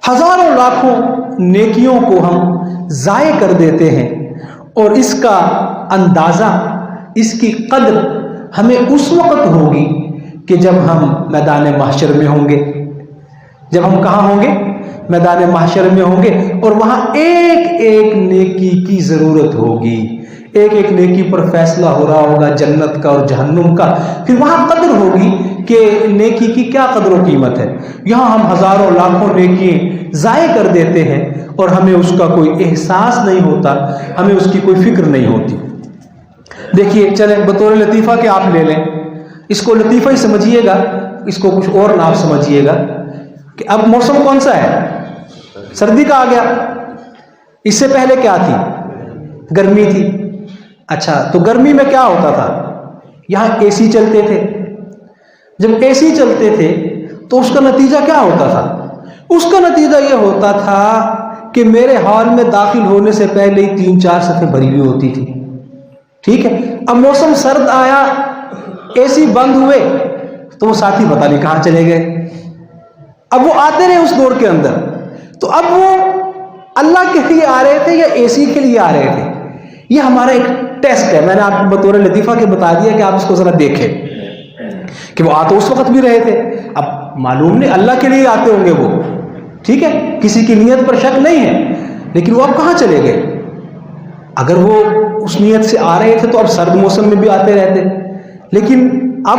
ہزاروں لاکھوں نیکیوں کو ہم ضائع کر دیتے ہیں، اور اس کا اندازہ، اس کی قدر ہمیں اس وقت ہوگی کہ جب ہم میدان محشر میں ہوں گے۔ جب ہم کہاں ہوں گے؟ میدان محشر میں ہوں گے، اور وہاں ایک ایک نیکی کی ضرورت ہوگی، ایک ایک نیکی پر فیصلہ ہو رہا ہوگا جنت کا اور جہنم کا۔ پھر وہاں قدر ہوگی کہ نیکی کی کیا قدر و قیمت ہے۔ یہاں ہم ہزاروں لاکھوں نیکی ضائع کر دیتے ہیں اور ہمیں اس کا کوئی احساس نہیں ہوتا، ہمیں اس کی کوئی فکر نہیں ہوتی۔ دیکھیے، چلیں بطور لطیفہ کہ آپ لے لیں، اس کو لطیفہ ہی سمجھیے گا، اس کو کچھ اور نہ آپ سمجھیے گا کہ اب موسم کون سا ہے؟ سردی کا آ گیا۔ اس سے پہلے کیا تھی؟ گرمی تھی۔ اچھا، تو گرمی میں کیا ہوتا تھا؟ یہاں اے سی چلتے تھے۔ جب اے سی چلتے تھے تو اس کا نتیجہ کیا ہوتا تھا؟ اس کا نتیجہ یہ ہوتا تھا کہ میرے ہال میں داخل ہونے سے پہلے ہی 3-4 صفیں بھری ہوئی ہوتی تھی۔ ٹھیک ہے، اب موسم سرد آیا، اے سی بند ہوئے تو وہ ساتھی پتہ نہیں کہاں چلے گئے۔ اب وہ آتے رہے اس دور کے اندر، تو اب وہ اللہ کے لیے آ رہے تھے یا اے سی کے لیے آ رہے تھے؟ یہ ہمارا ایک ٹیسٹ ہے، میں نے آپ کو بطور لطیفہ کے بتا دیا کہ آپ اس کو ذرا دیکھیں کہ وہ آ تو اس وقت بھی رہے تھے، اب معلوم نہیں اللہ کے لیے آتے ہوں گے وہ، ٹھیک ہے، کسی کی نیت پر شک نہیں ہے، لیکن وہ اب کہاں چلے گئے؟ اگر وہ اس نیت سے آ رہے تھے تو اب سرد موسم میں بھی آتے رہتے، لیکن اب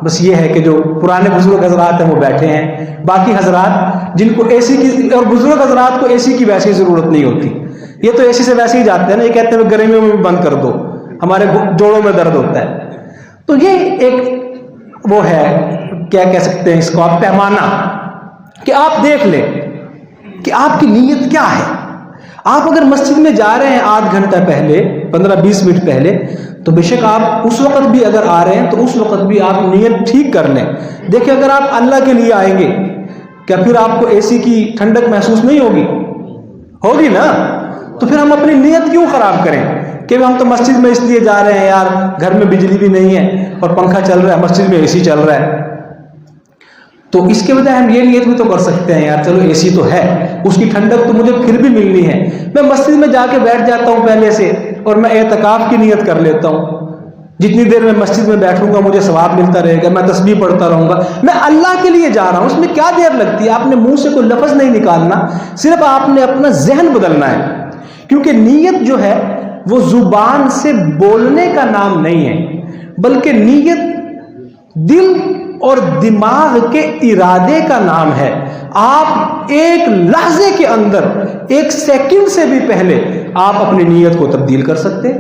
بس یہ ہے کہ جو پرانے بزرگ حضرات ہیں وہ بیٹھے ہیں، باقی حضرات جن کو اے سی کی، اور بزرگ حضرات کو اے سی کی ویسے ہی ضرورت نہیں ہوتی، یہ تو اے سی سے ویسے ہی جاتے ہیں نا، یہ کہتے ہیں گرمیوں میں بند کر دو، ہمارے جوڑوں میں درد ہوتا ہے۔ تو یہ ایک وہ ہے، کیا کہہ سکتے ہیں اس کو آپ، پیمانہ، کہ آپ دیکھ لیں کہ آپ کی نیت کیا ہے۔ آپ اگر مسجد میں جا رہے ہیں آدھ گھنٹہ پہلے، 15-20 منٹ پہلے، تو بے شک آپ اس وقت بھی اگر آ رہے ہیں تو اس وقت بھی آپ نیت ٹھیک کر لیں۔ دیکھیں اگر آپ اللہ کے لیے آئیں گے، کیا پھر آپ کو اے سی کی ٹھنڈک محسوس نہیں ہوگی؟ ہوگی نا؟ تو پھر ہم اپنی نیت کیوں خراب کریں کہ ہم تو مسجد میں اس لیے جا رہے ہیں یار، گھر میں بجلی بھی نہیں ہے اور پنکھا چل رہا ہے، مسجد میں اے سی چل رہا ہے۔ تو اس کے بجائے ہم یہ نیت بھی تو کر سکتے ہیں، یار چلو اے سی تو ہے، اس کی ٹھنڈک تو مجھے پھر بھی ملنی ہے، میں مسجد میں جا کے بیٹھ جاتا ہوں پہلے سے، اور میں اعتکاف کی نیت کر لیتا ہوں، جتنی دیر میں مسجد میں بیٹھوں گا مجھے ثواب ملتا رہے گا، میں تسبیح پڑھتا رہوں گا، میں اللہ کے لیے جا رہا ہوں، اس میں کیا دیر لگتی ہے؟ آپ نے منہ سے کوئی لفظ نہیں نکالنا، صرف آپ نے اپنا ذہن بدلنا ہے، کیونکہ نیت جو ہے وہ زبان سے بولنے کا نام نہیں ہے، بلکہ نیت دل اور دماغ کے ارادے کا نام ہے۔ آپ ایک لحظے کے اندر، ایک سیکنڈ سے بھی پہلے آپ اپنی نیت کو تبدیل کر سکتے